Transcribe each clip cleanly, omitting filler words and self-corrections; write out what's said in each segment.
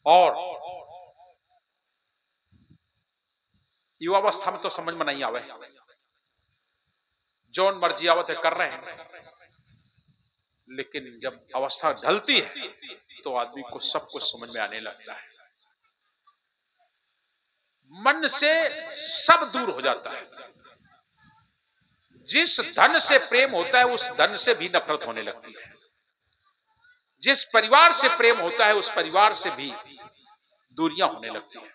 और युवावस्था में तो समझ में नहीं आवे, जौन मर्जी आवत है कर रहे हैं, लेकिन जब अवस्था ढलती है तो आदमी को सब कुछ समझ में आने लगता है। मन से सब दूर हो जाता है। जिस धन से प्रेम होता है उस धन से भी नफरत होने लगती है। जिस परिवार से प्रेम होता है उस परिवार से भी दूरियां होने लगती हैं।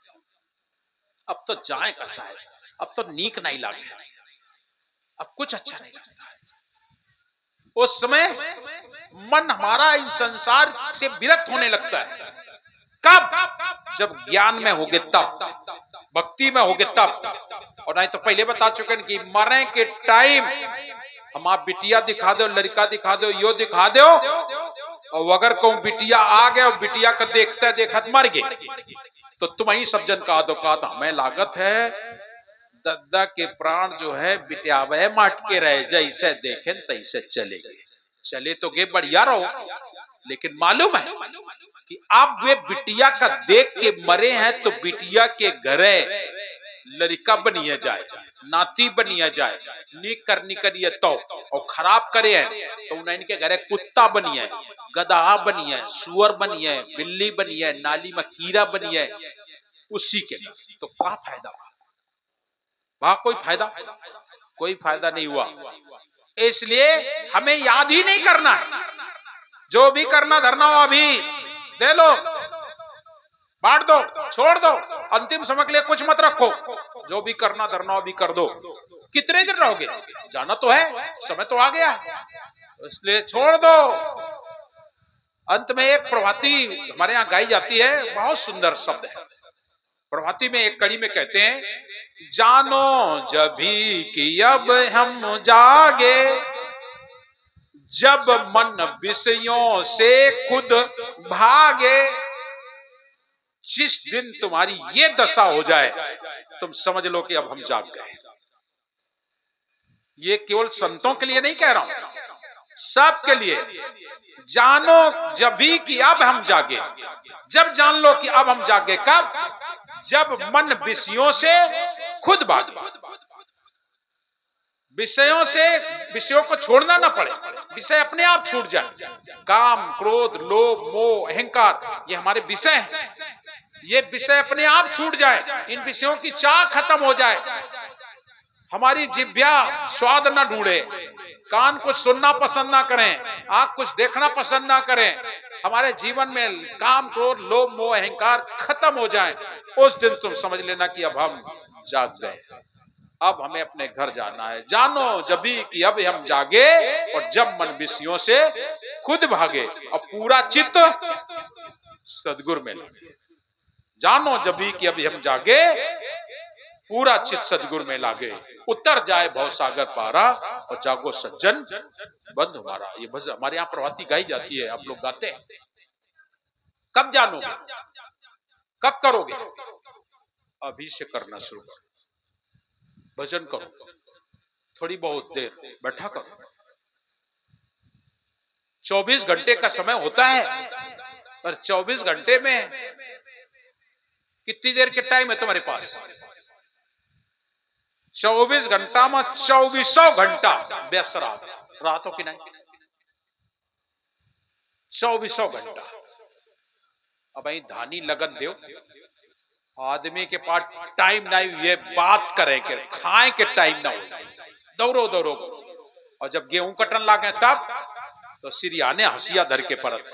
अब तो जाए कैसा है, अब तो नीक नहीं लागे, अब कुछ अच्छा नहीं लगता है। उस समय मन हमारा इन संसार से विरक्त होने लगता है। कब? जब ज्ञान में होगे तब, भक्ति में होगे तब। और नहीं तो पहले बता चुके हैं कि मरने के टाइम हम आप बिटिया दिखा दो, लड़का दिखा दो, यो दिखा दो, और अगर कहूं बिटिया आ गए और बिटिया का देखते देखत मर गए तो तुम ही सब जन का दो का तो हमें लागत है दद्दा के प्राण जो है बिटियावे माट के रहे, जैसे देखें तैसे चले गए। चले तो गे बढ़िया रहो, लेकिन मालूम है कि आप वे बिटिया का देख के मरे हैं तो बिटिया के घरे लड़का बनिया जाए, नाती बनिया जाए, नीक करनी करिए तो, और खराब करे है तो उनके घरे कुत्ता बनिए, गधा बनिए, सुअर बनिए, बिल्ली बनिए, नाली में कीड़ा बनिए, उसी के तो क्या फायदा? वहां कोई फायदा नहीं हुआ। इसलिए हमें याद ही नहीं करना है। जो भी करना धरना हो अभी दे लो, बांट दो, छोड़ दो, अंतिम समय के लिए कुछ मत रखो। जो भी करना धरना अभी कर दो। कितने दिन रहोगे? जाना तो है, समय तो आ गया, इसलिए छोड़ दो। अंत में एक प्रभाती हमारे यहाँ गाई जाती है, बहुत सुंदर शब्द है। प्रभाती में एक कड़ी में कहते हैं, जानो जभी कि अब हम जागे, जब मन विषयों से खुद भागे। जिस दिन तुम्हारी ये दशा हो जाए तुम समझ लो कि अब हम जाग गए। ये केवल संतों के लिए नहीं कह रहा हूं, सबके लिए। जानो जभी कि अब हम जागे, जब जान लो कि अब हम जागे। कब? जब मन विषयों से खुद भागे। विषयों को छोड़ना ना पड़े, विषय अपने आप छूट जाए। काम, क्रोध, लोभ, मोह, अहंकार ये हमारे विषय हैं। ये विषय अपने आप छूट जाए, इन विषयों की चाह खत्म हो जाए। हमारी जिह्वा स्वाद न ढूंढे, कान कुछ सुनना पसंद ना करें, आंख कुछ देखना पसंद ना करें। हमारे जीवन में काम, क्रोध, लोभ, मोह, अहंकार खत्म हो जाए। उस दिन तुम समझ लेना कि अब हम जाग गए, अब हमें अपने घर जाना है। जानो जभी कि अब हम जागे, और जब मन विषयों से खुद भागे और पूरा चित्त सद्गुरु में लगे। जानो जभी कि अब हम जागे, पूरा चित्त सद्गुरु में लागे। उतर जाए भवसागर पारा, और जागो सज्जन बंधु हमारा। ये भजन हमारे यहाँ प्रभाती गाई जाती है, आप लोग गाते हैं। कब जानोगे? कब करोगे? अभी से करना शुरू करो। भजन करो, थोड़ी बहुत देर बैठा करो। 24 घंटे का समय होता है, और 24 घंटे में कितनी देर के टाइम है तुम्हारे पास? 24 घंटा में 2400 घंटा व्यस्त रात हो कि नहीं? 2400 घंटा। अब भाई धानी लगन दो, आदमी के पास टाइम नहीं ये बात करे के खाए के टाइम ना हो, दौड़ो दौड़ो। और जब गेहूं कटन लागे तब तो सिरियाने हसिया धर के परत।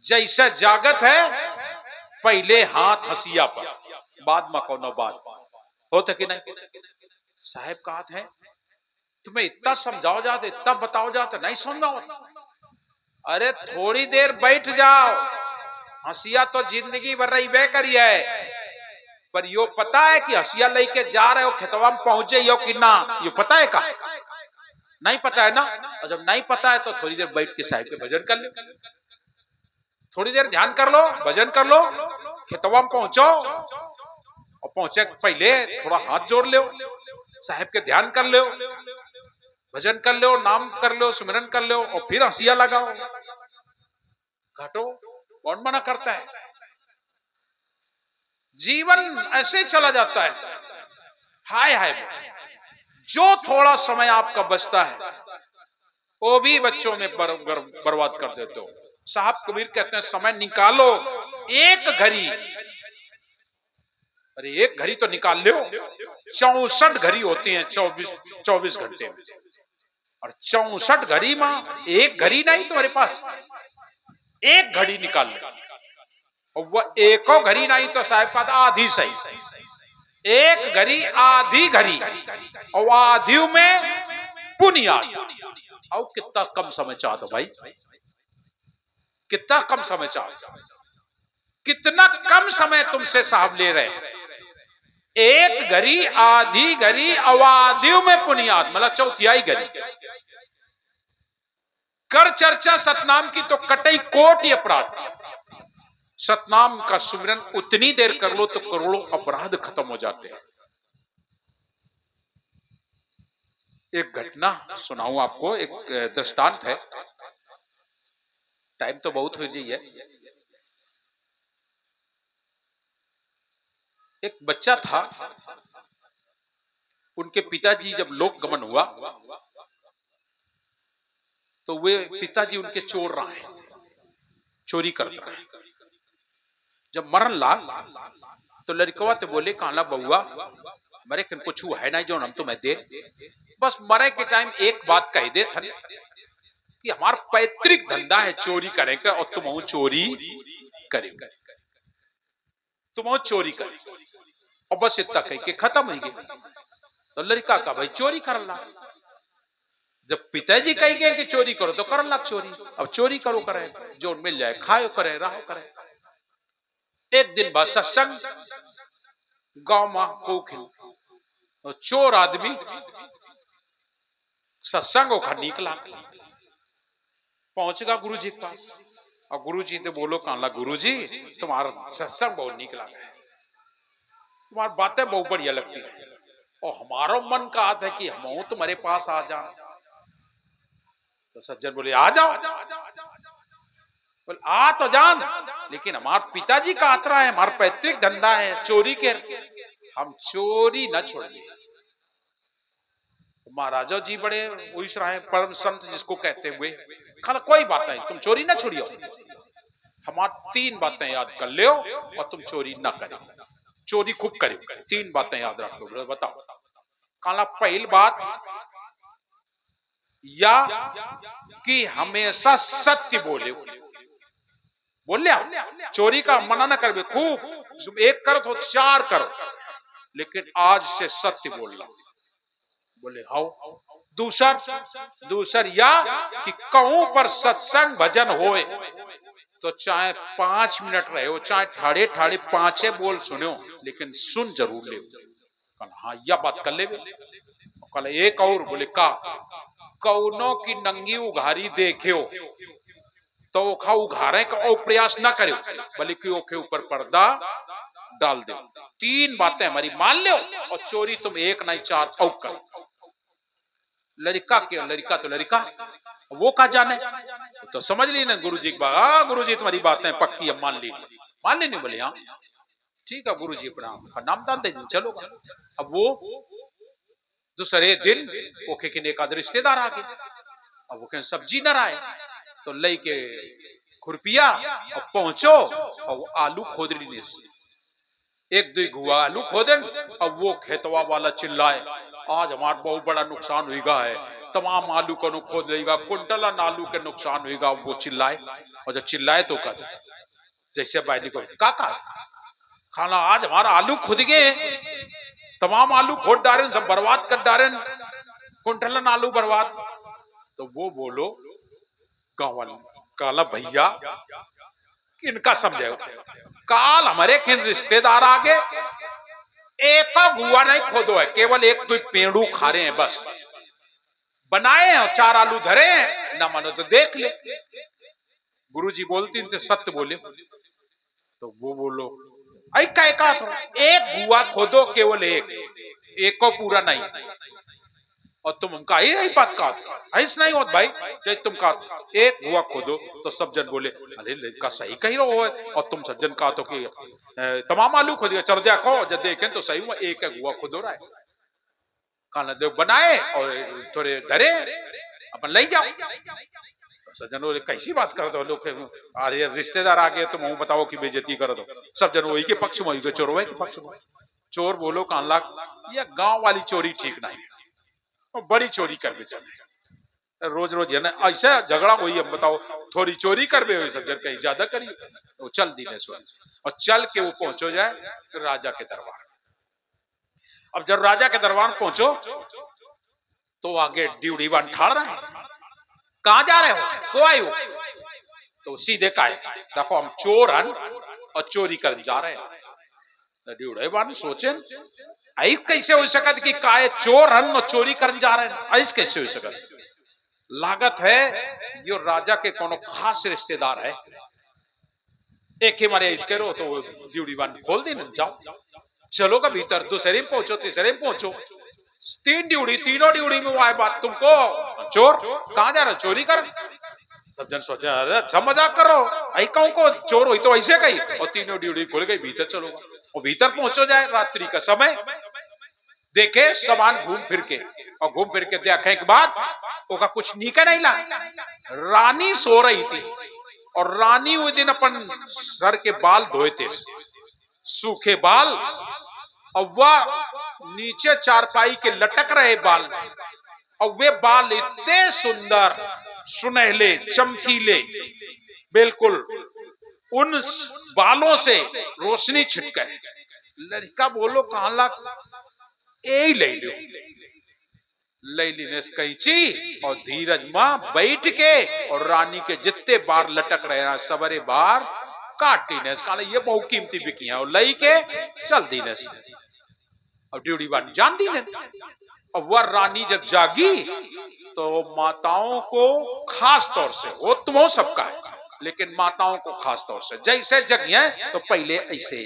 जैसे जागत है पहले हाथ हसिया पर, बाद में कोनो बात होता कि नहीं? साहेब कहते हैं तुम्हें इतना समझाओ जाते, इतना बताओ जाते, नहीं समझाओ। अरे थोड़ी देर बैठ जाओ, हसिया तो जिंदगी भर रही बे करी है, पर यो पता है कि हसिया लेके जा रहे हो खेतवा में पहुंचे यो कि ना, यो पता है का? नहीं पता है ना। और जब नहीं पता है तो थोड़ी देर बैठ के साहिब के भजन कर लो, थोड़ी देर ध्यान कर लो, भजन कर लो, खेतवा में पहुंचो, और पहुंचे पहले थोड़ा हाथ जोड़ लो, साहिब के ध्यान कर लो, भजन कर लो, नाम कर लो, सुमिरन कर लो, और फिर हसिया लगाओ। घटो, कौन मना करता है? जीवन ऐसे चला जाता है, हाय हाय। जो थोड़ा समय आपका बचता है वो भी बच्चों में बर्बाद कर देते हो। साहब कबीर कहते हैं समय निकालो एक घड़ी। अरे एक घड़ी तो निकाल लो, 64 घड़ी होती हैं 24 घंटे में, और 64 घड़ी में एक घड़ी नहीं तुम्हारे पास, एक घड़ी निकाल लो। और वह एको घड़ी नहीं तो साहब का आधी सही, एक घड़ी आधी घड़ी, और आधी में पुनियाद। और कितना कम समय चाहते भाई, कितना कम समय चाहते, कितना कम समय तुमसे साहब ले रहे हैं। एक घड़ी आधी घड़ी अवाधियों में पुनियाद, मतलब चौथियाई घड़ी। कर चर्चा सतनाम की तो कटई कोटि अपराध। सतनाम का सुमिरन उतनी देर कर लो तो करोड़ों अपराध खत्म हो जाते हैं। एक घटना सुनाऊं आपको, एक दृष्टांत है। टाइम तो बहुत हो गई है। एक बच्चा था, उनके पिताजी जब लोक गमन हुआ तो वे पिताजी उनके चोर रहे, चोरी करते रहे। जब मरण ला तो लड़कवा तो बोले काला बउआ मरे कन कुछ है ना जो हम तुम्हें दे, बस मरे के टाइम एक बात कह दे था कि हमारा पैतृक धंधा है चोरी करेगा और तुम चोरी करेगा, तुम चोरी करे, और बस इतना कह के खत्म हो गई। तो लड़का का भाई चोरी कर ला। जब पिताजी कह गए कि चोरी करो तो कर ला चोरी। अब चोरी करो करे, जो मिल जाए खाओ करे, रहो करे। एक दिन बाद सत्संग गांव में कोखिल, तो चोर आदमी सत्संग ओखा निकला, पहुंचगा गुरु जी के पास। और गुरु जी तो बोलो कहला गुरु जी तुम्हारा सत्संग बहुत निकला है, तुम्हारी बातें बहुत बढ़िया लगती है, और हमारा मन का आता है कि हम तुम्हारे पास आ जाए। तो सज्जन बोले आ जाओ। बोले आ तो जान, लेकिन हमारे पिताजी का आतरा है, हमारा पैतृक धंधा है चोरी के, हम चोरी न छोड़ेंगे। महाराजा जी बड़े उस रहे परम संत जिसको कहते हुए, खाना कोई बात नहीं तुम चोरी ना छोड़ियो, हमारी 3 बातें याद कर लो और तुम चोरी ना करो, चोरी खूब करो, 3 बातें याद रख लो। बताओ काला पहली बात या कि हमेशा सत्य बोले, बोले चोरी का मना ना कर, खूब 1 करो तो 4 करो, लेकिन आज से सत्य बोलना। बोले हाउ। दूसर या कि कहूं पर सत्संग भजन होए तो चाहे 5 मिनट रहे हो, चाहे ठाड़े ठाड़े 5 बोल सुनो, लेकिन सुन जरूर ले। कल हाँ यह बात कर ले। कल एक और बोले का कौनों की नंगी उघारी देखियो तो ओखा उघारे का और प्रयास ना करो, बल्कि ओके ऊपर पर्दा डाल दो। 3 बातें हमारी मान लो और चोरी तुम 1 नहीं 4 और करो। लड़का क्यों, लड़का तो लड़का वो का जाने, तो समझ ली ना गुरु जी की बात। गुरु जी तुम्हारी बातें पक्की है, मान ली नहीं। बोले हाँ ठीक है गुरु जी प्रणाम, नाम दान दे चलो। अब वो दूसरे दिन ओके के एक आध रिश्तेदार आ गए, अब वो कहें सब्जी न आए तो लई के खुरपिया और पहुंचो और आलू खोद ली, 1-2 गुआ आलू खोदन। अब वो खेतवा वाला चिल्लाए आज हमारा बहुत बड़ा नुकसान हुईगा है, तमाम आलू को खोद लेगा, कुंटलन आलू के नुकसान हुईगा। वो चिल्लाए, और जब चिल्लाए तो कर जैसे बैली को काका खाना आज हमारा आलू खुद गए, तमाम आलू खोद डाले, सब बर्बाद कर डाले, कुंटलन आलू बर्बाद। तो वो बोलो गाँव वाले काला भैया इनका समझे, काल हमारे किन रिश्तेदार आगे एक गुआ नहीं खोदो है, केवल 1-2 पेड़ू खा रहे हैं, बस बनाए हैं और 4 आलू धरे हैं, ना मानो तो देख ले। गुरुजी बोलती थे सत्य बोले, तो वो बोलो ऐका तो 1 गुआ खोदो, केवल एक को पूरा नहीं। और तुम उनका यही बात कहा ऐसा नहीं होत भाई, जब तुम कहा एक हुआ खोदो तो सब जन बोले अरे लड़का सही कही रहो है, और तुम सज्जन कहा तो कि तमाम आलू खोद दिया चल देखो जब देखें तो सही हुआ एक हुआ खुदो रहा है। खाना देव बनाए और थोड़े धरे अपन ले जाओ। सज्जन बोले कैसी बात कर दो लोग, अरे रिश्तेदार आ गए तुम बताओ कि बेइज्जती कर दो। सब जन वही के पक्ष में, वही के चोर के पक्ष में। चोर बोलो कान लाख या गांव वाली चोरी ठीक नहीं, और बड़ी चोरी कर चले रोज रोज है ना ऐसा झगड़ा हुई। अब बताओ थोड़ी चोरी कर बे सज्जन कहीं ज्यादा करी तो चल दी और चल के वो पहुंचो जाए राजा के दरबार। अब जब राजा के दरबार पहुंचो तो आगे ड्यूटी वन ठाड़ रहा है, कहां जा रहे हो, को आए हो? तो सीधे कहा देखो हम चोर हन और चोरी कर जा रहे हैं। ड्यूटी वन सोचे ऐस कैसे हो सकत कि काहे चोर हन और चोरी कर जा रहे हैं, ऐस कैसे हो सकत? लागत है यो राजा के कोनो खास रिश्तेदार है। एक ही मारे इसके रो तो ड्यूटी वन खोल दी जाओ चलो का भीतर, दूसरे में पहुंचो तीसरे में पहुंचो, तीन ड्यूटी तीनों ड्यूटी में वो आए बात तुमको चोर कहां जा रहे चोरी कर। सब जन सोचे अरे अच्छा मजाक करो आई कहूं को चोर हुई तो ऐसे कही, और तीनों ड्यूटी खुल गई भीतर चलो। और भीतर पहुंचो जाए रात्रि का समय, देखे सामान घूम फिर के, और घूम फिर के देखे के बाद ओका कुछ नीके नहीं ला। रानी सो रही थी और रानी उस दिन अपन सर के बाल धोए थे, सूखे बाल, और वह नीचे चारपाई के लटक रहे बाल, और वे बाल इतने सुंदर सुनहले चमकीले, बिल्कुल उन बालों से रोशनी छिटके। लड़का बोलो कहां ला यही ले लो, लैली ने कैची और धीरज मां बैठ के और रानी के जितने बार लटक रहे हैं सबरे बार काटी ने ये बहुत कीमती बिकी है, और लई के चल दी ने और ड्यूटी बानी जान दी ने। और वह रानी जब जागी तो माताओं को खास तौर से, वो तुम हो सबका है लेकिन माताओं को खास तौर से जैसे जगी है तो पहले ऐसे,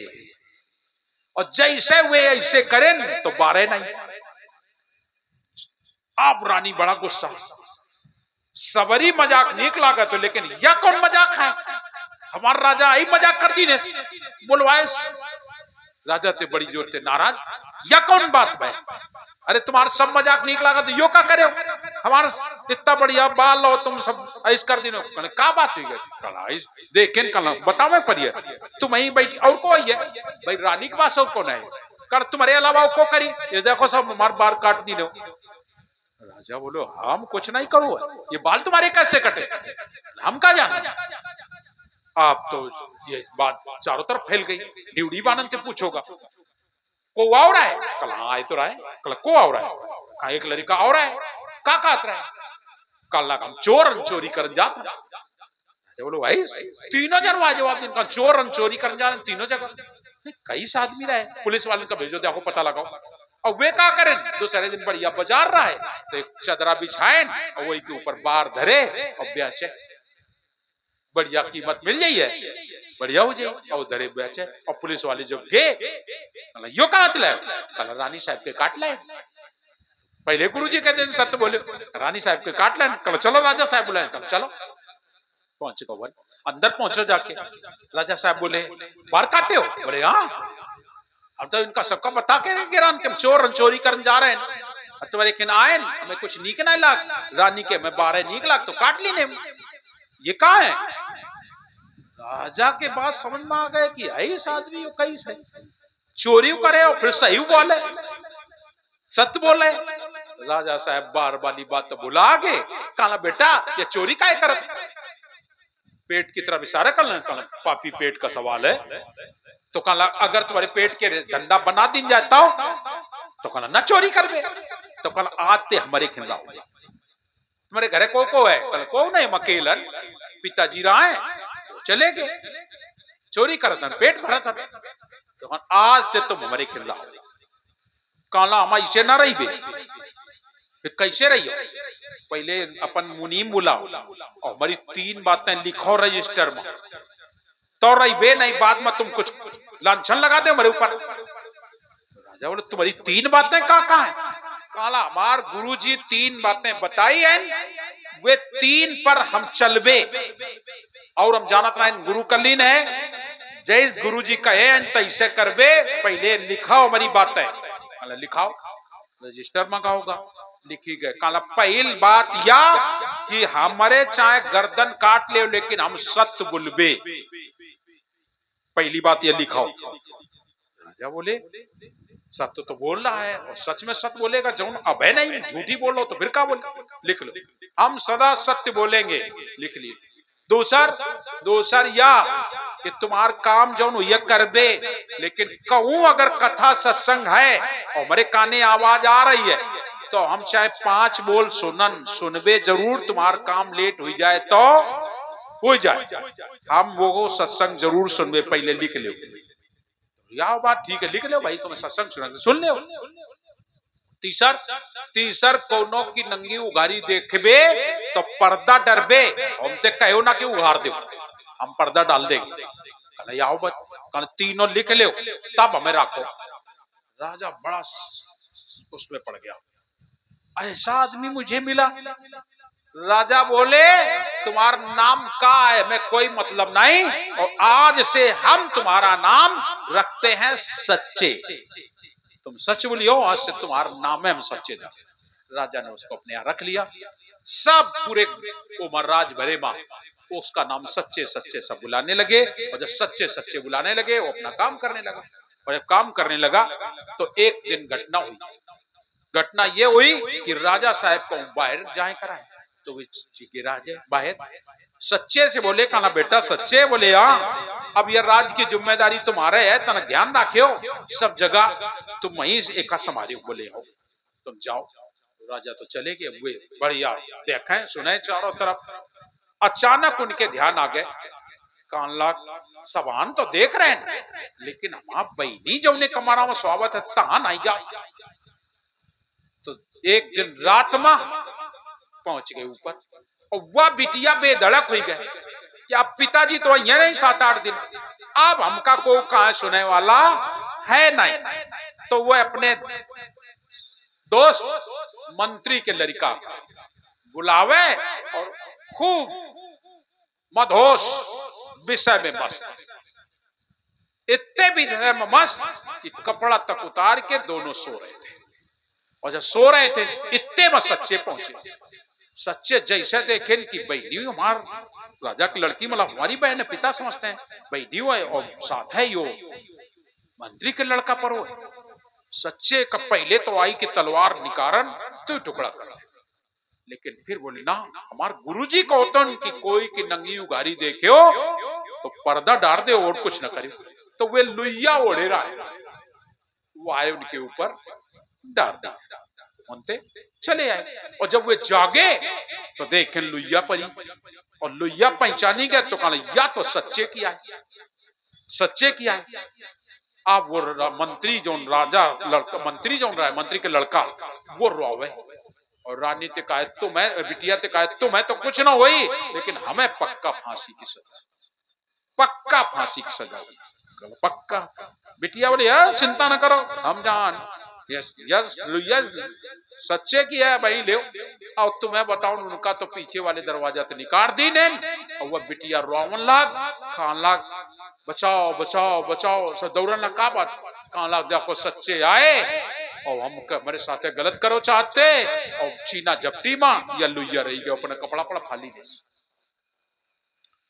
और जैसे वे ऐसे करें तो बारे नहीं। आप रानी बड़ा गुस्सा, सबरी मजाक नीक लागत हो लेकिन यह कौन मजाक है, हमारा राजा आई मजाक कर दी ने बोलवाए। राजा ते बड़ी जोर ते नाराज, यह कौन बात है, अरे तुम्हारा सब मजाक नीक लागत यो का करे, हमारा इतना बढ़िया बाल लो तुम सब ऐस कर दी का बात हुई है देखें कल बताओ पड़िए तुम यही बैठी और को है भाई रानी के पास और कौन है कर तुम्हारे अलावा को करी, ये देखो सब हमारे बाल काट दी लो। राजा बोलो हम कुछ नहीं करो, ये बाल तुम्हारे कैसे कटे हम क्या जाने। आप तो ये बात चारों तरफ फैल गई, ड्यूटी बानन से पूछोगा को आ रहा है, कल हाँ आए तो रहा है, कल को आ रहा है, कहा एक लड़का आ रहा है, का कात रहा है, कल लगा हम चोर चोरी कर जाता। बोलो भाई तीनों जगह जवाब दिन का चोर चोरी कर जा रहे तीनों जगह, कई आदमी रहे, पुलिस वाले का भेजो देखो पता लगाओ। और वे क्या करें दूसरे दिन बढ़िया बाजार रहा है तो एक चदरा बिछाएं और वही के ऊपर बार धरे और बेचे, बढ़िया कीमत मिल जाई है, बढ़िया हो जाए और धरे बेचे। और पुलिस वाले जब गए यो काट ले, कल रानी साहब के काट ले, पहले गुरुजी कहते हैं सत्य बोले रानी साहब के काट ले, कल चलो राजा साहब बुलाए, कल चलो पहुंचे कौन अंदर पहुंचो जाके। राजा साहब बोले बार काटे हो, बोले हाँ, अब तो इनका सबका बता के गिरान के चोर चोरी करने जा रहे हैं तो लेकिन आए हमें कुछ नीक नहीं लाग, रानी के मैं 12 नीक लाग तो काट ली ने, ये कहा है। राजा के बाद समझ में आ गए कि ऐसा आदमी कई से चोरी करे और फिर सही बोले सत्य बोले। राजा साहब बार वाली बात तो बुला आगे, कहा बेटा ये चोरी काहे कर, पेट की तरफ इशारा कर लेना, पापी पेट का सवाल है तो कहला अगर तुम्हारे पेट के धंधा बना दिन जाता हो तो कहला न चोरी कर बे, तो कहला आते हमारे खिला तुम्हारे घरे को है, कहला को नहीं मकेलन पिताजी रहा है चले गए चोरी करता पेट भरा था, तो आज से तुम हमारे खिला कहला हम इसे ना रही बे, कैसे रही हो, पहले अपन मुनीम बुलाओ और हमारी 3 बातें लिखो रजिस्टर में तो रही बे, नहीं बाद में तुम कुछ लांछन लगा दे हमारे ऊपर। राजा बोले तुम्हारी 3 बातें कहाँ है, काला हमार गुरुजी 3 बातें बताई हैं, वे 3 पर हम चलबे और हम जानत ना गुरु कलीन है, जय गुरुजी कहे तैसे करबे, पहले लिखाओ हमारी बातें। काला लिखाओ, रजिस्टर मंगाओगा, लिखी गए। काला पहली बात या कि हमारे चाहे गर्दन काट ले लेकिन हम सत्य बोलबे, पहली बात ये लिखाओ। राजा बोले सत्य तो बोल रहा है और सच में सत्य बोलेगा, जौन अभय नहीं झूठी बोल लो तो फिर क्या बोल, लिख लो, हम सदा सत्य बोलेंगे, लिख लिए। दूसर या कि तुम्हार काम जौन ये करबे, लेकिन कहूं अगर कथा सत्संग है और मेरे काने आवाज आ रही है तो हम चाहे 5 बोल सुनबे जरूर, तुम्हार काम लेट हो जाए तो हो जाए, हम वो सत्संग जरूर सुनबे, पहले लिख लो। यह बात ठीक है, लिख लो भाई, तुम्हें सत्संग सुन ले। तीसर कोनो की नंगी उघारी देखबे तो पर्दा डरबे, हम ते कहो ना कि उघार दो, हम पर्दा डाल देंगे। कहना आओ बच, तीनों लिख लो तब हमें राखो। राजा बड़ा उसमें पड़ गया, ऐसा आदमी मुझे मिला। राजा बोले तुम्हारा नाम का है, मैं कोई मतलब नहीं, और आज से हम तुम्हारा नाम रखते हैं सच्चे, तुम सच बोलियो, आज से तुम्हारा नाम है हम सच्चे। राजा ने उसको अपने यहाँ रख लिया। सब पूरे उमरराज भरे मां उसका नाम सच्चे सच्चे सब बुलाने लगे, और जब सच्चे सच्चे बुलाने लगे वो अपना काम करने लगा। और जब काम करने लगा तो एक दिन घटना हुई। घटना ये हुई कि राजा साहब को बाहर जाए कराए, तो वे राजे बाहर सच्चे से बोले, कहना बेटा सच्चे, बोले हाँ, अब यह राज की जिम्मेदारी तुम्हारे है, तना ध्यान रखियो, सब जगह तुम वहीं एका संभालियो, बोले हो तुम जाओ। राजा तो चले गए, वे बढ़िया देखें सुने चारों तरफ। अचानक उनके ध्यान आ गए, कान लाग सबान तो देख रहे हैं, लेकिन हम बहनी जो उन्हें कमारा में स्वागत है तहां आई जा। तो एक दिन रात में पहुंच गए ऊपर, और वह बिटिया बेधड़क हुई गए कि अब पिताजी तो ये नहीं 7-8 दिन, अब हमका को कहा सुने वाला है नहीं। तो वह अपने दोस्त मंत्री के लड़का बुलावे और खूब मदहोश विषय में मस्त, इतने भी में मस्त कि कपड़ा तक उतार के दोनों सो रहे थे। और जब सो रहे थे इतने में सच्चे पहुंचे। सच्चे जैसे देखे कि बहनी हमार राजा की लड़की, मतलब हमारी बहन है, पिता समझते हैं, बहनी है और साथ है यो मंत्री के लड़का पर हो। सच्चे का पहले तो आई कि तलवार निकारन तो टुकड़ा कर, लेकिन फिर बोले ना हमारे गुरुजी को तो कि कोई की नंगी उगारी देखे हो तो पर्दा डाल दे और कुछ न करे। तो वे लुइया ओढ़े रहा है, वो आए उनके ऊपर डाल उनते चले आए। और जब वे जागे तो देखें लुइया परी, और लुइया पहचानी गए तो कहना या तो सच्चे किया है, सच्चे किया है। अब वो मंत्री जो राजा लड़का, मंत्री जो रहा है, मंत्री के लड़का वो रोवे, और रानी ते कहा तुम्हें, बिटिया ते कहा तुम्हें तो कुछ ना हुई, लेकिन हमें पक्का फांसी की सजा, पक्का फांसी की सजा पक्का। बिटिया बोली चिंता न करो, हम जान यस यस यस सच्चे की है भाई ले। और तुम्हें बताओ उनका तो पीछे वाले दरवाजा तो निकाल दी ने, और वह बिटिया रोवन लाग, खान लाग बचाओ बचाओ बचाओ, सब दौड़न लग। का बात खान लाग देखो सच्चे आए और हम मेरे साथे गलत करो चाहते, और चीना जप्ती मां या लुइया रही गए, अपना कपड़ा पड़ा फाली दे।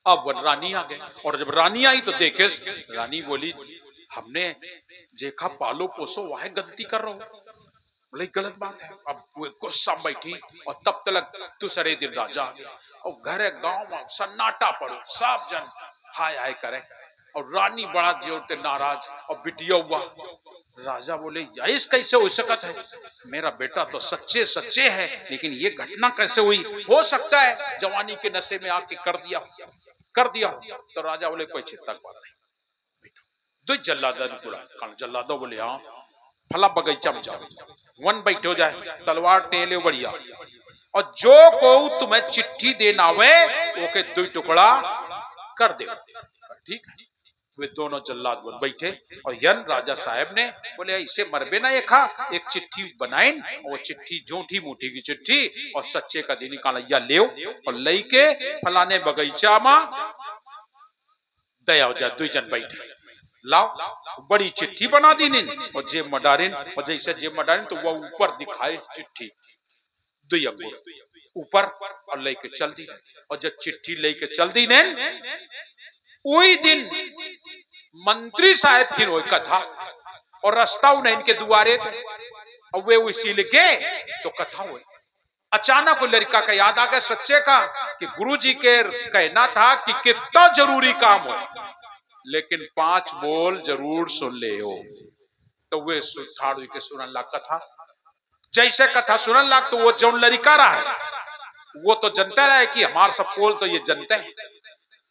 अब रानी आ गए, और जब रानी आई तो देखे, रानी बोली हमने देखा पालो पोसो वह गलती कर रहा हो, बोले गलत बात है। अब वो गुस्सा बैठी, और तब तक दूसरे दिन राजा आ गया, और घर गांव में सन्नाटा पड़ो, सब जन हाय हाय करे, और रानी बड़ा जोर से नाराज, और बिटिया हुआ। राजा बोले यही कैसे हो सकता है, मेरा बेटा तो सच्चे सच्चे है, लेकिन ये घटना कैसे हुई, हो सकता है जवानी के नशे में आके कर दिया। तो राजा बोले कोई चिंता की बात नहीं, दो जल्लादा बोले हाँ फला बगीचा में जाओ, वन बैठो जाए, तलवार टेले बढ़िया, और जो को तुम्हें चिट्ठी देना वे ओके 2 टुकड़ा कर दे, ठीक है। वे दोनों जल्लाद बन बैठे और यन राजा साहब ने बोले इसे मरबे ना, ये खा एक चिट्ठी बनाए, वो चिट्ठी झूठी मूठी की चिट्ठी और सच्चे का दिन निकालिया ले और लई के फलाने बगीचा में दया जा दुई जन बैठे लाओ बड़ी चिट्ठी बना दी और जेब मडारिन और जैसे जेब मडारिन तो वह ऊपर दिखाए चिट्ठी दुई अंगूर ऊपर और लेके चल दी और जब चिट्ठी लेके चल दी ने वही दिन मंत्री साहब फिर वही कथा और रास्ता उन्हें इनके दुआरे थे और वे उसी लिखे तो कथा हुई। अचानक वो लड़का का याद आ गया सच्चे का कि गुरुजी के कहना था कि कितना जरूरी काम हो लेकिन 5 बोल जरूर सुन ले हो। तो वे ठाड़ के सुनन लाग कथा, जैसे कथा सुनन लाग तो वो जौन लड़का रहा है वो तो जनता रहा है कि हमारे सब बोल तो ये जनते हैं,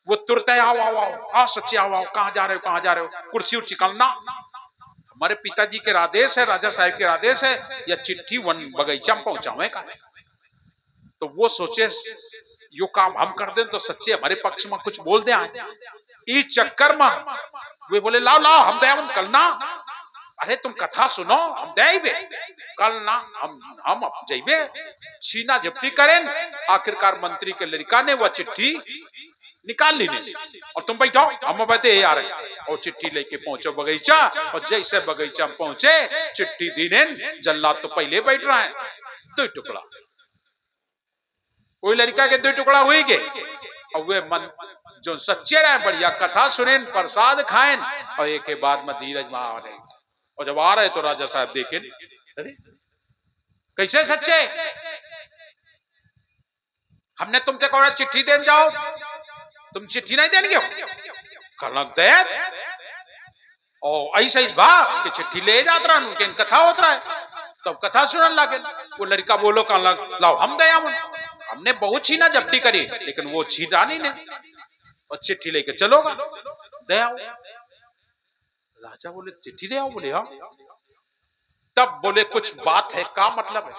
वो तुरते आओ आओ आओ आओ सच्चे आओ आओ कहाँ जा रहे हो कहाँ जा रहे हो, कुर्सी उर्सी करना हमारे पिताजी के आदेश है, राजा साहब के आदेश है, या चिट्ठी वन बगीचा में पहुंचावे का। तो वो सोचे यो काम हम कर दें तो सच्चे हमारे पक्ष में कुछ बोल दे। इस चक्कर में वे बोले लाओ लाओ हम दया कल ना, अरे तुम कथा सुनो हम देबे कल ना हम जइबे छीना झपटी करें। आखिरकार मंत्री के लड़का ने वह चिट्ठी निकाल ली और तुम बैठो हम बैठे आ रहे और चिट्ठी लेके पहुंचो बगीचा और जैसे बगीचा में पहुंचे चिट्ठी दी ने जल्लाद तो पहले बैठ रहा है, 2 टुकड़ा वही लड़का के 2 टुकड़ा हुई गए और वे मन जो सच्चे रहे बढ़िया कथा सुने प्रसाद खाएं और एक के बाद में धीरज में आ रहे और जब आ रहे तो राजा साहब देखे अरे कैसे सच्चे हमने तुमसे कहा चिट्ठी देने जाओ तुम चिट्ठी नहीं देंगे कलक दे और ऐसा इस बात कि चिट्ठी ले जाता रहा उनके कथा होता है तब कथा सुनने लगे। वो लड़का बोलो कलक लाओ हम दया हमने बहुत छीना झपटी करी लेकिन वो छीना नहीं और चिट्ठी लेके चलोगा दया। राजा बोले चिट्ठी ले आओ, बोले हाँ। तब बोले कुछ बात है का मतलब है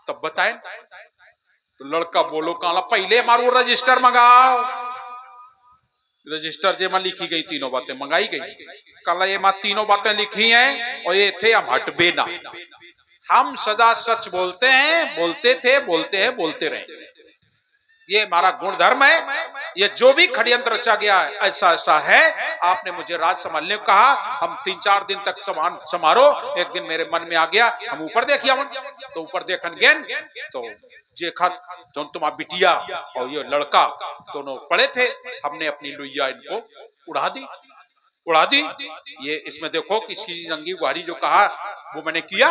तब बताएं। तो लड़का बोलो काला पहले हमारो रजिस्टर मंगाओ, रजिस्टर जे में लिखी गई तीनों बातें मंगाई गई। काला ये मां तीनों बातें लिखी हैं और ये थे हम हटबे ना, हम सदा सच बोलते हैं, बोलते थे, बोलते हैं, बोलते रहे, ये हमारा गुण धर्म है। ये जो भी षड्यंत्र रचा गया है ऐसा ऐसा है। आपने मुझे राज संभालने को कहा, हम 3-4 दिन तक समारो। एक दिन मेरे मन में आ गया हम ऊपर देखिए तो ऊपर देखन गेन तो जे खत जो तुम्हारा बिटिया और ये लड़का दोनों पड़े थे, हमने अपनी लुइया इनको उड़ा दी। ये इसमें देखो किसकी जंगी गुहारी जो कहा वो मैंने किया,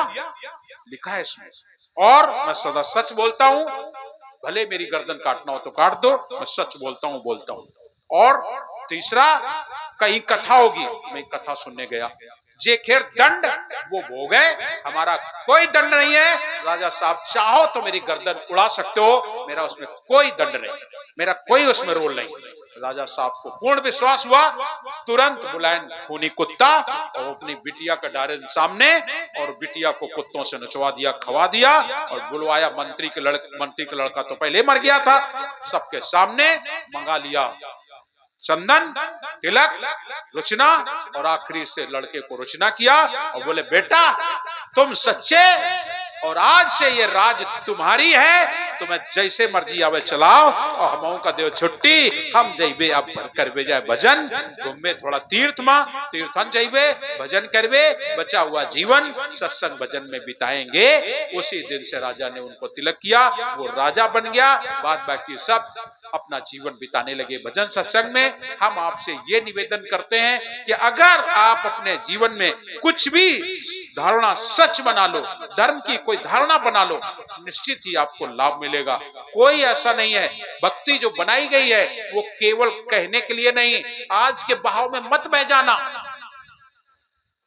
लिखा है इसमें। और मैं सदा सच बोलता हूँ, भले मेरी गर्दन काटना हो तो काट दो, मैं सच बोलता हूँ। और तीसरा कहीं कथा होगी, मैं कथा सुनने गया, जे खेर दंड वो भोगे, हमारा कोई दंड नहीं है। राजा साहब चाहो तो मेरी गर्दन उड़ा सकते हो, मेरा उसमें कोई दंड नहीं, मेरा कोई उसमें रोल नहीं। राजा साहब को पूर्ण विश्वास हुआ, तुरंत बुलाएं खूनी कुत्ता और अपनी बिटिया का डायरेन सामने और बिटिया को कुत्तों से नचवा दिया, खवा दिया और बुलवाया। मंत्री का लड़का तो पहले मर गया था, सबके सामने मंगा लिया चंदन, तिलक, रुचना और आखिरी से लड़के को रुचना किया और बोले बेटा तुम सच्चे और आज से ये राज तुम्हारी है, तुम्हें जैसे मर्जी आवे चलाओ और हम का देव छुट्टी, हम जइबे अब करबे जाए भजन, घूमे थोड़ा तीर्थन जइबे भजन करबे, बचा हुआ जीवन सत्संग भजन में बिताएंगे। उसी दिन से राजा ने उनको तिलक किया, वो राजा बन गया। बाद बाकी सब अपना जीवन बिताने लगे भजन सत्संग में। हम आपसे ये निवेदन करते हैं कि अगर आप अपने जीवन में कुछ भी धारणा सच बना लो, धर्म की कोई धारणा बना लो, निश्चित ही आपको लाभ मिलेगा। कोई ऐसा नहीं है, भक्ति जो बनाई गई है वो केवल कहने के लिए नहीं। आज के बहाव में मत बह जाना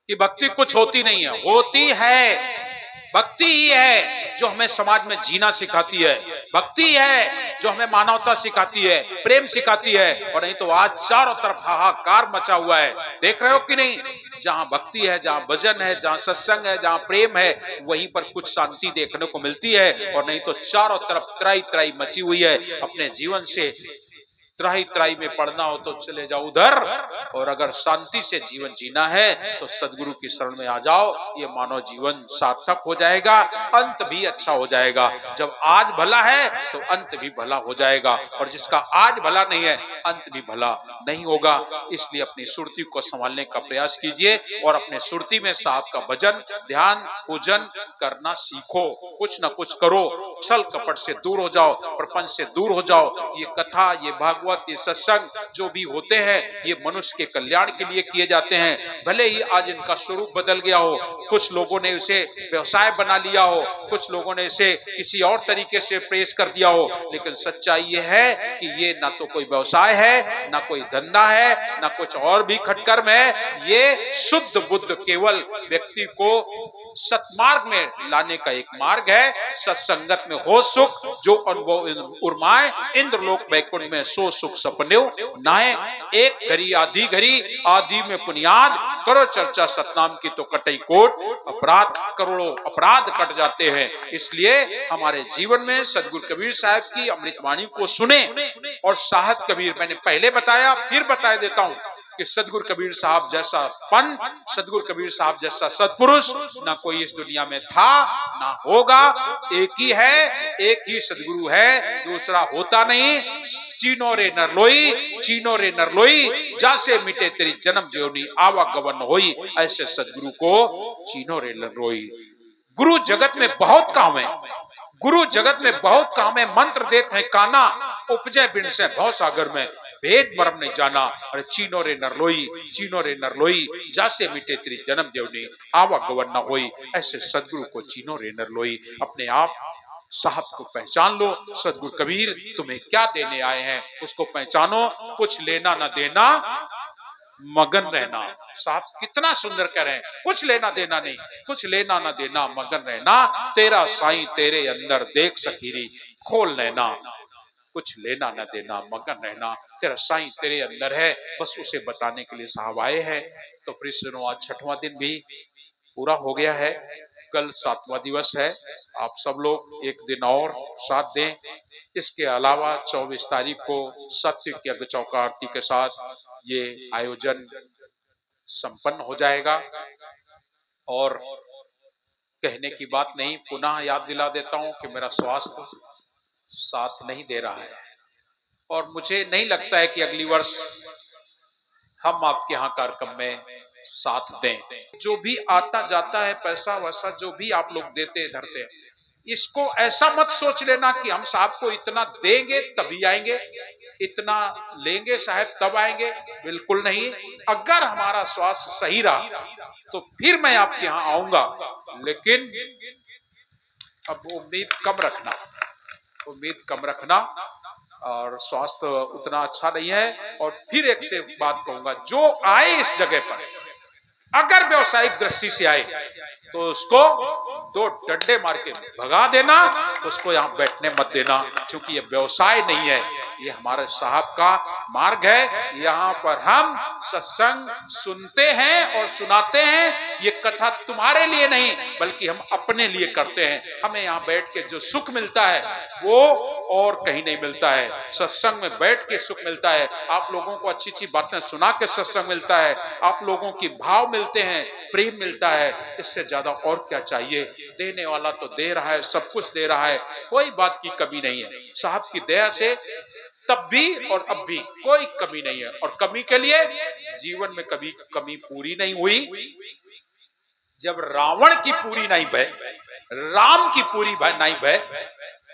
कि भक्ति कुछ होती नहीं है, होती है। भक्ति ही है जो हमें समाज में जीना सिखाती है, भक्ति है जो हमें मानवता सिखाती है, प्रेम सिखाती है। और नहीं तो आज चारों तरफ हाहाकार मचा हुआ है, देख रहे हो कि नहीं? जहां भक्ति है, जहां भजन है, जहां सत्संग है, जहां प्रेम है, वहीं पर कुछ शांति देखने को मिलती है। और नहीं तो चारों तरफ त्राई त्राई मची हुई है। अपने जीवन से त्राही त्राही में पड़ना हो तो चले जाओ उधर, और अगर शांति से जीवन जीना है तो सदगुरु की शरण में आ जाओ। ये मानव जीवन सार्थक हो जाएगा, अंत भी अच्छा हो जाएगा। जब आज भला है तो अंत भी भला हो जाएगा, और जिसका आज भला नहीं है अंत भी भला नहीं होगा। इसलिए अपनी सुरती को संभालने का प्रयास कीजिए और अपने सुरती में साहब का भजन, ध्यान, पूजन करना सीखो। कुछ ना कुछ करो, छल कपट से दूर हो जाओ, प्रपंच से दूर हो जाओ। ये कथा, ये भागवत, ये सत्संग जो भी होते हैं ये मनुष्य के कल्याण के लिए किए जाते हैं। भले ही आज इनका स्वरूप बदल गया हो, कुछ लोगों ने इसे व्यवसाय बना लिया हो, कुछ लोगों ने इसे किसी और तरीके से पेश कर दिया हो, लेकिन सच्चाई ये है कि ये ना तो कोई व्यवसाय है, ना कोई धंधा है, ना कुछ और भी खटकर्म है। ये शुद्ध बुद्ध केवल व्यक्ति को सतमार्ग में लाने का एक मार्ग है। सत्संगत में हो सुख, जो अनुभव उर्माए, इंद्रलोक बैकुंठ में सो सुख सपने नाए। एक घड़ी आधी घड़ी, आधी में पुनियाद, करो चर्चा सतनाम की तो कटई कोट, अपराध करोड़ों अपराध कट जाते हैं। इसलिए हमारे जीवन में सदगुरु कबीर साहब की अमृतवाणी को सुने। और साहब कबीर मैंने पहले बताया, फिर बता देता हूं कि सदगुरु कबीर साहब जैसा पंथ, सदगुरु कबीर साहब जैसा सत्पुरुष ना कोई इस दुनिया में था, ना होगा। एक ही है, एक ही सदगुरु है, दूसरा होता नहीं। चीनो रे नरलोई, चीनो रे नरलोई, जासे मिटे तेरी जन्म ज्योनि आवागमन होई। ऐसे सदगुरु को चीनो रे नरलोई। गुरु जगत में बहुत काम है, गुरु जगत में बहुत काम है। मंत्र देते हैं काना, उपजे बिन से भव सागर में, भेद मर्म नहीं जाना। अरे चीनो रे नरलोई, चीनो रे नरलोई, जासे मिटे तेरी जन्म देवनी आवागमन न होई। ऐसे सदगुरु को चीनो रे नरलोई। अपने आप साहब को पहचान लो। सदगुरु कबीर तुम्हें क्या देने आए हैं उसको पहचानो। कुछ लेना न देना, मगन रहना। साहब कितना सुंदर कह रहे हैं, कुछ लेना देना नहीं, कुछ लेना ना देना, मगन रहना। तेरा साईं तेरे अंदर देख सखीरी, खोल लेना। कुछ लेना न देना, मगन रहना, तेरा साईं तेरे अंदर है, बस उसे बताने के लिए साहब आए हैं। तो प्रिय आज 6वां दिन भी पूरा हो गया है, कल 7वां दिवस है। आप सब लोग एक दिन और साथ दें। इसके अलावा 24 तारीख को सत्य की यज्ञ चौका आरती के साथ ये आयोजन संपन्न हो जाएगा। और कहने की बात नहीं, पुनः याद दिला देता हूं कि मेरा स्वास्थ्य साथ नहीं दे रहा है, और मुझे नहीं लगता है कि अगली वर्ष हम आपके यहाँ कार्यक्रम में साथ दें। जो भी आता जाता है पैसा वैसा जो भी आप लोग देते धरते हैं, इसको ऐसा मत सोच लेना कि हम साहब को इतना देंगे तभी आएंगे, इतना लेंगे साहब तब आएंगे। बिल्कुल नहीं। अगर हमारा स्वास्थ्य सही रहा तो फिर मैं आपके यहाँ आऊंगा, लेकिन अब उम्मीद कम रखना, उम्मीद कम रखना। और स्वास्थ्य उतना अच्छा नहीं है। और फिर एक से बात कहूंगा, जो आए इस जगह पर अगर व्यवसायिक दृष्टि से आए तो उसको 2 डंडे मार के भगा देना, उसको यहाँ बैठने मत देना, क्योंकि ये व्यवसाय नहीं है, ये हमारे साहब का मार्ग है। यहाँ पर हम सत्संग सुनते हैं और सुनाते हैं। ये कथा तुम्हारे लिए नहीं बल्कि हम अपने लिए करते हैं। हमें यहाँ बैठ के जो सुख मिलता है वो और कहीं नहीं मिलता है। सत्संग में बैठ के सुख मिलता है, आप लोगों को अच्छी अच्छी बातें सुना के सत्संग मिलता है, आप लोगों की भाव मिलते हैं, प्रेम मिलता है। इससे ज्यादा और क्या चाहिए। देने वाला तो दे रहा है, सब कुछ दे रहा है, कोई बात की कमी नहीं है। साहब की दया से तब भी और अब भी कोई कमी नहीं है। और कमी के लिए जीवन में कभी कमी पूरी नहीं हुई। जब रावण की पूरी नहीं भय, राम की पूरी भय नहीं भय,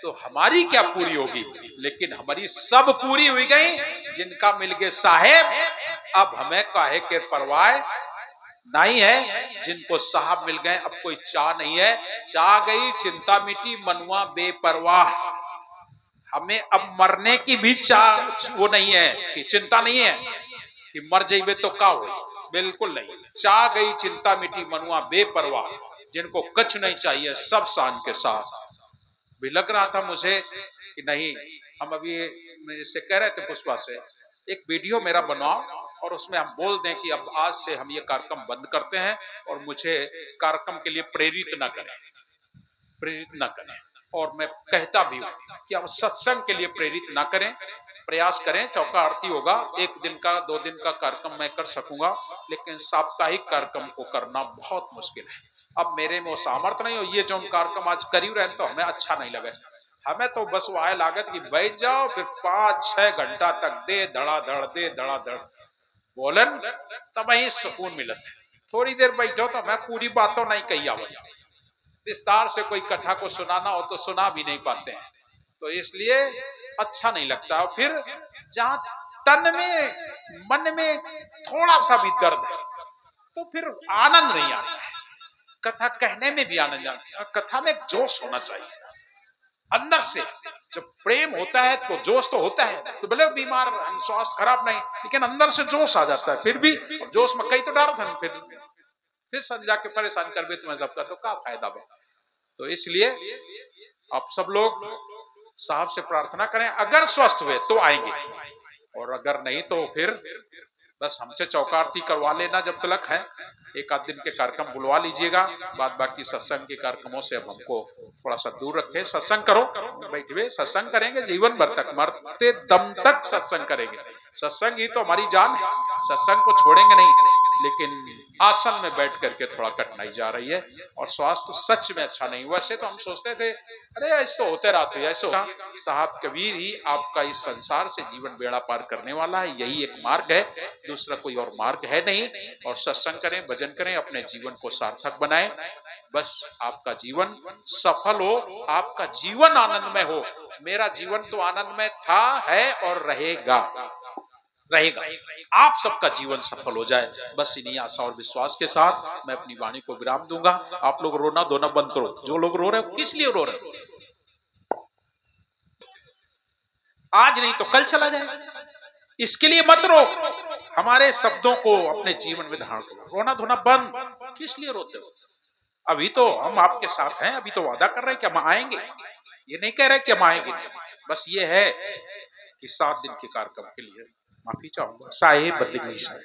तो हमारी क्या पूरी होगी। लेकिन हमारी सब पूरी हुई गई, जिनका मिल गए साहेब, अब हमें काहे के परवाह नहीं है। जिनको साहब मिल गए अब कोई चाह नहीं है। चाह गई, चिंता मिटी, मनुआ बेपरवाह। हमें अब मरने की भी चाह वो नहीं है, कि चिंता नहीं है कि मर जाइए तो क्या हो, बिल्कुल नहीं। चाह गई, चिंता मिटी, मनुआ बेपरवाह। जिनको कछ नहीं चाहिए सब शान के साथ। भी लग रहा था मुझे कि नहीं, हम अभी इससे कह रहे थे पुष्पा से, एक वीडियो मेरा बनाओ और उसमें हम बोल दें कि अब आज से हम ये कार्यक्रम बंद करते हैं, और मुझे कार्यक्रम के लिए प्रेरित न करें, प्रेरित न करें। और मैं कहता भी हूं कि अब सत्संग के लिए प्रेरित ना करें, प्रयास करें, चौका आरती होगा, 1 दिन का 2 दिन का कार्यक्रम मैं कर सकूंगा, लेकिन साप्ताहिक कार्यक्रम को करना बहुत मुश्किल है। अब मेरे में वो सामर्थ्य नहीं हो, ये जो कार्यक्रम आज करीब रहे तो हमें अच्छा नहीं लगे। हमें तो बस वो आए लागत कि बैठ जाओ, फिर 5-6 घंटा तक दे धड़ाधड़ बोलन, तब ही सुकून मिलता है। थोड़ी देर बैठो तो मैं पूरी बातों नहीं कही आवत, विस्तार से कोई कथा को सुनाना हो तो सुना भी नहीं पाते हैं, तो इसलिए अच्छा नहीं लगता। फिर जहां तन में मन में थोड़ा सा भी दर्द है तो फिर आनंद नहीं आता है, कथा कहने में भी आनंद आता है। कथा में जोश होना चाहिए अंदर से, जब प्रेम होता है तो जोश तो होता है, तो भले बीमार स्वास्थ्य खराब नहीं, लेकिन अंदर से जोश आ जाता है। फिर भी जोश में कई तो डर था, फिर संजा के परेशान कर भी तुम्हें सब कर तो क्या फायदा बा। तो इसलिए आप सब लोग साहब से प्रार्थना करें, अगर स्वस्थ हुए तो आएंगे, और अगर नहीं तो फिर बस हमसे चौका आरती करवा लेना जब तक है। 1 आध दिन के कार्यक्रम बुलवा लीजिएगा, बाद बाकी सत्संग के कार्यक्रमों से अब हमको थोड़ा सा दूर रखे। सत्संग करो, बैठे सत्संग करेंगे जीवन भर तक, मरते दम तक सत्संग करेंगे। सत्संग ही तो हमारी जान है, सत्संग को छोड़ेंगे नहीं, लेकिन आसन में बैठ करके थोड़ा कठिनाई जा रही है और स्वास्थ्य सच में अच्छा नहीं। वैसे तो हम सोचते थे अरे ऐसे तो होते रहते हैं, ऐसे साहब कबीर ही आपका इस संसार से जीवन बेड़ा पार करने वाला है, यही एक मार्ग है, दूसरा कोई और मार्ग है नहीं। और सत्संग करें, भजन करें, अपने जीवन को सार्थक बनाएं, बस आपका जीवन सफल हो, आपका जीवन आनंदमय हो। मेरा जीवन तो आनंदमय था, है और रहेगा। आप सबका जीवन सफल हो जाए, बस इन्हीं आशा और विश्वास के साथ मैं अपनी वाणी को विराम दूंगा। आप लोग रोना धोना बंद करो, जो लोग रो रहे हो किस लिए रो रहे हो, आज नहीं तो कल चला जाए, इसके लिए मत रो। हमारे शब्दों को अपने जीवन में धारण करो, रोना धोना बंद, किस लिए रोते हो। अभी तो हम आपके साथ हैं, अभी तो वादा कर रहे हैं कि हम आएंगे, ये नहीं कह रहे कि हम आएंगे, बस ये है कि 7 दिन के कार्यक्रम के लिए माफी चाहूंगा। साहेब बदली साहेब।